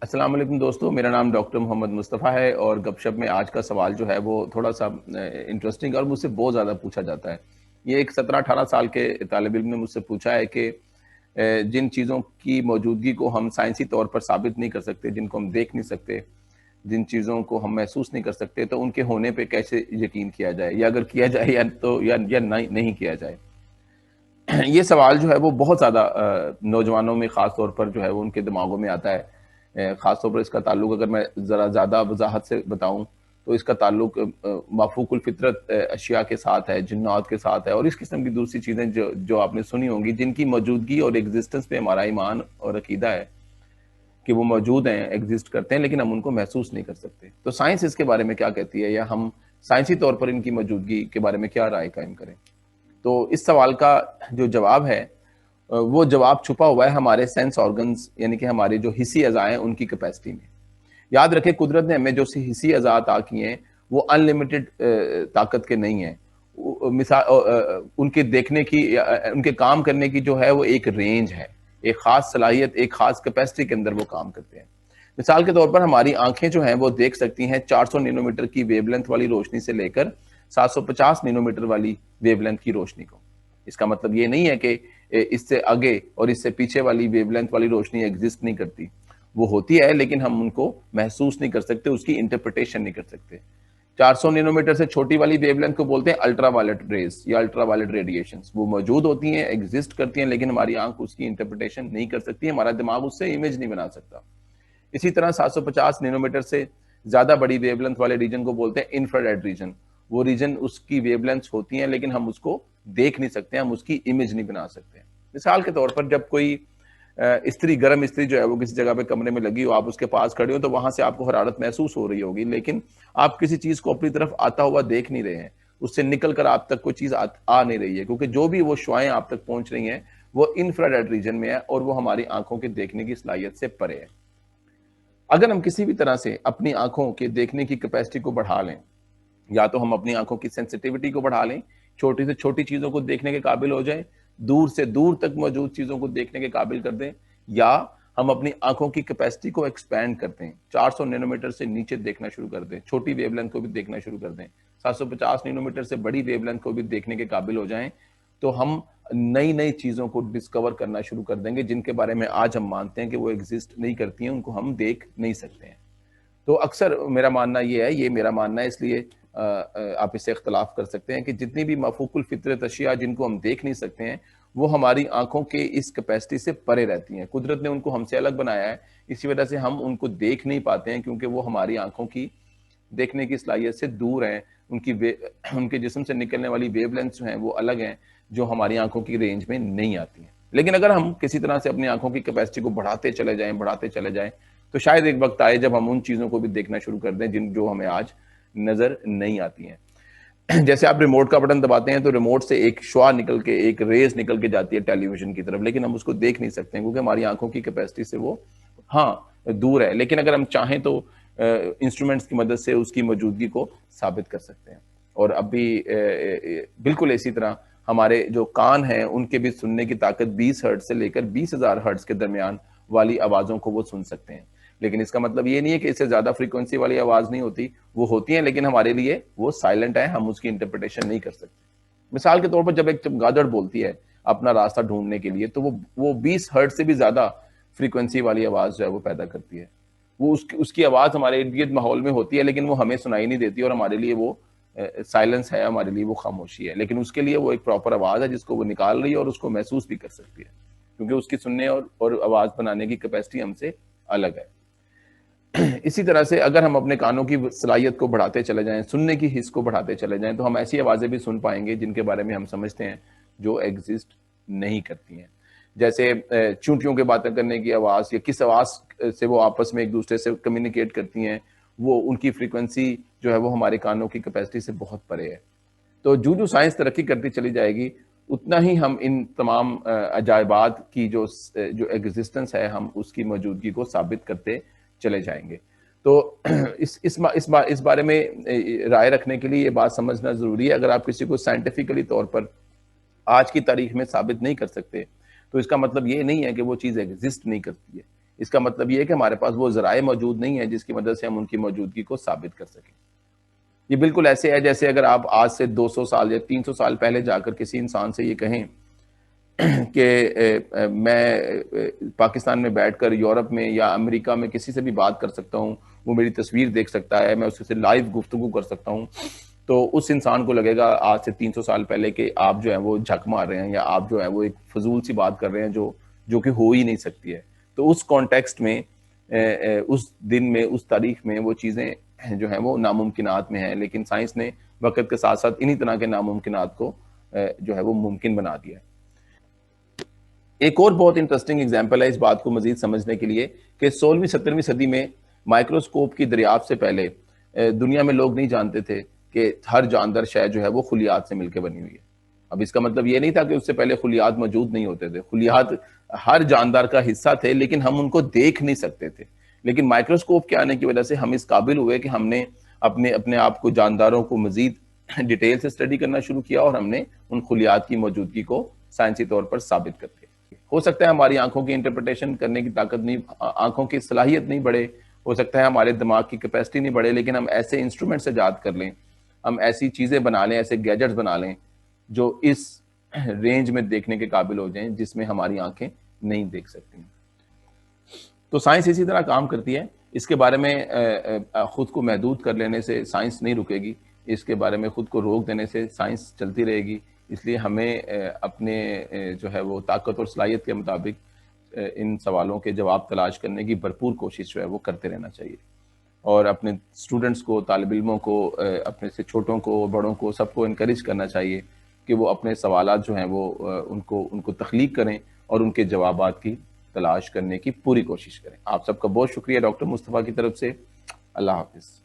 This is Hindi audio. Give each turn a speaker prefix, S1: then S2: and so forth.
S1: अस्सलाम वालेकुम दोस्तों, मेरा नाम डॉक्टर मोहम्मद मुस्तफ़ा है और गपशप में आज का सवाल जो है वो थोड़ा-सा इंटरेस्टिंग और मुझसे बहुत ज़्यादा पूछा जाता है। ये एक 17-18 साल के तालिब इल्म ने मुझसे पूछा है कि जिन चीज़ों की मौजूदगी को हम साइंसी तौर पर साबित नहीं कर सकते, जिनको हम देख नहीं सकते, जिन चीज़ों को हम महसूस नहीं कर सकते, तो उनके होने पे कैसे यकीन किया जाए? या अगर किया जाए या नहीं किया जाए? ये सवाल जो है वो बहुत ज़्यादा नौजवानों में ख़ास तौर पर जो है वो उनके दिमागों में आता है। ख़ास तौर पर इसका ताल्लुक अगर मैं ज़रा ज़्यादा वज़ाहत से बताऊँ, तो इसका ताल्लुक माफ़ूकुल फ़ितरत अशिया के साथ है, जिन्नात के साथ है और इस किस्म की दूसरी चीज़ें जो जो आपने सुनी होंगी, जिनकी मौजूदगी और एक्ज़िस्टेंस पे हमारा ईमान और अक़ीदा है कि वो मौजूद हैं, एक्ज़िस्ट करते हैं, लेकिन हम उनको महसूस नहीं कर सकते। तो साइंस इसके बारे में क्या कहती है या हम साइंसी तौर पर इनकी मौजूदगी के बारे में क्या राय कायम करें? तो इस सवाल का जो जवाब है वो जवाब छुपा हुआ है हमारे सेंस ऑर्गन्स यानी कि हमारे जो हिस्सी अज़ा हैं उनकी कैपेसिटी में। याद रखें कुदरत ने हमें जो हिस्सी अज़ा अता किए हैं वो अनलिमिटेड ताकत के नहीं हैं। उनके देखने की उनके काम करने की जो है वो एक रेंज है, एक ख़ास सलाहियत, एक ख़ास कैपेसिटी के अंदर वो काम करते हैं। मिसाल के तौर पर हमारी आँखें जो हैं वो देख सकती हैं 400 नैनोमीटर की वेवलेंथ वाली रोशनी से लेकर 750 नैनोमीटर वाली वेवलेंथ की रोशनी को। इसका मतलब ये नहीं है कि इससे आगे और इससे पीछे वाली वेवलेंथ वाली रोशनी एग्जिस्ट नहीं करती। वो होती है लेकिन हम उनको महसूस नहीं कर सकते, उसकी इंटरप्रिटेशन नहीं कर सकते। 400 नैनोमीटर से छोटी वाली वेवलेंथ को बोलते हैं अल्ट्रावायलेट रेज़ या अल्ट्रावायलेट रेडिएशंस। वो मौजूद होती हैं, एग्जिस्ट करती हैं लेकिन हमारी आँख उसकी इंटरप्रिटेशन नहीं कर सकती, हमारा दिमाग उससे इमेज नहीं बना सकता। इसी तरह 750 नैनोमीटर से ज़्यादा बड़ी वेवलेंथ वाले रीजन को बोलते हैं इंफ्रारेड रीजन। वो रीजन उसकी वेवलेंथ्स होती हैं लेकिन हम उसको देख नहीं सकते, हम उसकी इमेज नहीं बना सकते। मिसाल के तौर पर जब कोई इस्त्री गर्म इस्त्री जो है वो किसी जगह पे कमरे में लगी हो, आप उसके पास खड़े हो तो वहाँ से आपको हरारत महसूस हो रही होगी, लेकिन आप किसी चीज़ को अपनी तरफ आता हुआ देख नहीं रहे हैं। उससे निकल कर आप तक कोई चीज़ आ नहीं रही है क्योंकि जो भी वो शुआएँ आप तक पहुँच रही हैं, वो इंफ्रारेड रीजन में है और वो हमारी आँखों के देखने की सलाहियत से परे है। अगर हम किसी भी तरह से अपनी आँखों के देखने की कैपेसिटी को बढ़ा लें, या तो हम अपनी आँखों की सेंसिटिविटी को बढ़ा लें, छोटी से छोटी चीज़ों को देखने के काबिल हो जाएँ, दूर से दूर तक मौजूद चीज़ों को देखने के काबिल कर दें, या हम अपनी आँखों की कैपेसिटी को एक्सपैंड कर दें, 400 नैनोमीटर से नीचे देखना शुरू कर दें, छोटी वेवलेंथ को भी देखना शुरू कर दें, 750 नैनोमीटर से बड़ी वेवलेंथ को भी देखने के काबिल हो जाएँ, तो हम नई-नई चीज़ों को डिस्कवर करना शुरू कर देंगे, जिनके बारे में आज हम मानते हैं कि वो एक्ज़िस्ट नहीं करती हैं, उनको हम देख नहीं सकते हैं। तो अक्सर मेरा मानना ये है, ये मेरा मानना है, इसलिए आप इससे इख्तिलाफ़ कर सकते हैं कि जितनी भी मफ़ूकुल फ़ितरत अशिया जिनको हम देख नहीं सकते हैं, वो हमारी आँखों के इस कैपेसिटी से परे रहती हैं। कुदरत ने उनको हमसे अलग बनाया है, इसी वजह से हम उनको देख नहीं पाते हैं क्योंकि वो हमारी आँखों की देखने की सलाहियत से दूर हैं। उनके जिस्म से निकलने वाली वेवलेंथ्स जो हैं वो अलग हैं, जो हमारी आँखों की रेंज में नहीं आती हैं। लेकिन अगर हम किसी तरह से अपनी आँखों की कैपेसिटी को बढ़ाते चले जाएँ, तो शायद एक वक़्त आए जब हम उन चीज़ों को भी देखना शुरू कर दें जो हमें आज नज़र नहीं आती हैं। जैसे आप रिमोट का बटन दबाते हैं तो रिमोट से एक शुआ निकल के, एक रेज़ निकल के जाती है टेलीविज़न की तरफ, लेकिन हम उसको देख नहीं सकते हैं क्योंकि हमारी आँखों की कैपेसिटी से वो दूर है। लेकिन अगर हम चाहें तो इंस्ट्रूमेंट्स की मदद से उसकी मौजूदगी को साबित कर सकते हैं। और अब भी बिल्कुल इसी तरह हमारे जो कान हैं, उनके भी सुनने की ताकत 20 हर्ट्ज़ से लेकर 20,000 हर्ट्ज़ के दरमियान वाली आवाज़ों को वो सुन सकते हैं। लेकिन इसका मतलब ये नहीं है कि इससे ज़्यादा फ्रीक्वेंसी वाली आवाज़ नहीं होती, वो होती हैं लेकिन हमारे लिए वो साइलेंट है, हम उसकी इंटरप्रिटेशन नहीं कर सकते। मिसाल के तौर पर जब एक चमगादड़ बोलती है अपना रास्ता ढूँढने के लिए, तो वो 20 हर्ट्ज़ से भी ज़्यादा फ्रीक्वेंसी वाली आवाज़ जो है वो पैदा करती है। वो उसकी आवाज़ हमारे इर्द-गिर्द माहौल में होती है लेकिन वो हमें सुनाई नहीं देती और हमारे लिए वो साइलेंस है, हमारे लिए वो खामोशी है। लेकिन उसके लिए वो एक प्रॉपर आवाज़ है जिसको वो निकाल रही है और उसको महसूस भी कर सकती है। क्योंकि उसकी सुनने और आवाज़ बनाने की कैपेसिटी हमसे अलग है। इसी तरह से अगर हम अपने कानों की सलाहियत को बढ़ाते चले जाएँ, सुनने की हिस्स को बढ़ाते चले जाएँ, तो हम ऐसी आवाज़ें भी सुन पाएँगे जिनके बारे में हम समझते हैं जो एग्ज़िस्ट नहीं करती हैं। जैसे चींटियों के बातें करने की आवाज़ या किस आवाज़ से वो आपस में एक-दूसरे से कम्युनिकेट करती हैं, वो उनकी फ्रीक्वेंसी जो है वो हमारे कानों की कैपेसिटी से बहुत परे है। तो जो साइंस तरक्की करती चली जाएगी, उतना ही हम इन तमाम अजायबात की जो एग्ज़िस्टेंस है, हम उसकी मौजूदगी को साबित करते चले जाएँगे। तो इस बारे में राय रखने के लिए ये बात समझना ज़रूरी है, अगर आप किसी को साइंटिफिकली तौर पर आज की तारीख में साबित नहीं कर सकते, तो इसका मतलब ये नहीं है कि वो चीज़ एग्ज़िस्ट नहीं करती है। इसका मतलब ये है कि हमारे पास वो ज़राए मौजूद नहीं है जिसकी मदद से हम उनकी मौजूदगी को साबित कर सकें। ये बिल्कुल ऐसे है जैसे अगर आप आज से 200 साल या 300 साल पहले जाकर किसी इंसान से ये कहें कि मैं पाकिस्तान में बैठकर यूरोप में या अमेरिका में किसी से भी बात कर सकता हूँ, वो मेरी तस्वीर देख सकता है, मैं उससे लाइव गुफ्तगू कर सकता हूँ, तो उस इंसान को लगेगा आज से 300 साल पहले कि आप जो है वो झक मार रहे हैं या आप जो है वो एक फजूल सी बात कर रहे हैं जो कि हो ही नहीं सकती है। तो उस कॉन्टेक्स्ट में उस दिन में, उस तारीख में वो चीज़ें जो हैं वो नामुमकिनात में हैं, लेकिन साइंस ने वक़्त के साथ-साथ इन्हीं तरह के नामुमकिनात को जो है वो मुमकिन बना दिया है। एक और बहुत इंटरेस्टिंग एग्जाम्पल है इस बात को मज़ीद समझने के लिए कि 16वीं-17वीं सदी में माइक्रोस्कोप की दरियाफ्त से पहले दुनिया में लोग नहीं जानते थे कि हर जानदार शय जो है वो खुलियात से मिलकर बनी हुई है। अब इसका मतलब ये नहीं था कि उससे पहले खुलियात मौजूद नहीं होते थे। खुलियात हर जानदार का हिस्सा थे, लेकिन हम उनको देख नहीं सकते थे। लेकिन माइक्रोस्कोप के आने की वजह से हम इस काबिल हुए कि हमने अपने अपने आप को, जानदारों को मज़ीद डिटेल से स्टडी करना शुरू किया और हमने उन खुलियात की मौजूदगी को साइंसी तौर पर साबित कर दिया। हो सकता है हमारी आंखों की इंटरप्रिटेशन करने की ताकत नहीं, आंखों की सलाहियत नहीं बढ़े, हो सकता है हमारे दिमाग की कैपेसिटी नहीं बढ़े, लेकिन हम ऐसे इंस्ट्रूमेंट से ईजाद कर लें, हम ऐसी चीज़ें बना लें, ऐसे गैजेट्स बना लें जो इस रेंज में देखने के काबिल हो जाएं जिसमें हमारी आंखें नहीं देख सकती। तो साइंस इसी तरह काम करती है। इसके बारे में खुद को महदूद कर लेने से साइंस नहीं रुकेगी, इसके बारे में खुद को रोक देने से साइंस चलती रहेगी। इसलिए हमें अपने जो है वो ताकत और सलाहियत के मुताबिक इन सवालों के जवाब तलाश करने की भरपूर कोशिश जो है वो करते रहना चाहिए और अपने स्टूडेंट्स को, तालिब इल्मों को, अपने से छोटों को, बड़ों को, सबको इनकरेज करना चाहिए कि वो अपने सवालात जो हैं वो उनको तख्लीक करें और उनके जवाबात की तलाश करने की पूरी कोशिश करें। आप सबका बहुत शुक्रिया डॉक्टर मुस्तफ़ा की तरफ से। अल्लाह हाफ़िज़।